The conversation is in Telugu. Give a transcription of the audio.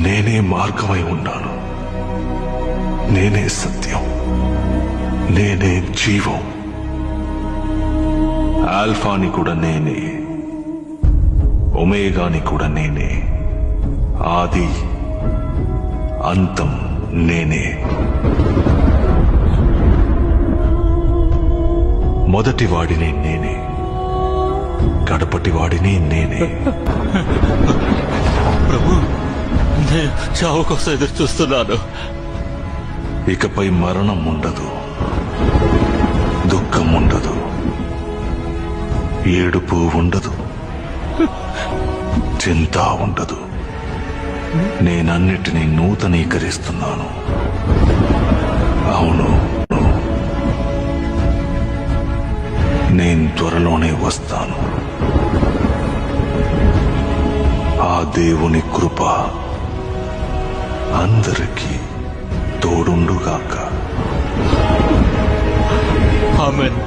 నేనే మార్గమై ఉన్నాను, నేనే సత్యం, నేనే జీవం. ఆల్ఫాని కూడా నేనే, ఒమేగాని కూడా నేనే, ఆది అంతం నేనే. మొదటి వాడిని నేనే, కడపటి వాడిని నేనే. ప్రభు, నేను చావు కోసం ఎదురు చూస్తున్నాను. ఇకపై మరణం ఉండదు, దుఃఖం ఉండదు, ఏడుపు ఉండదు, చింత ఉండదు. నేనన్నిటినీ నూతనీకరిస్తున్నాను. అవును, నేను త్వరలోనే వస్తాను. ఆ దేవుని కృప అందరికీ తోడుండుగాక. ఆమేన్.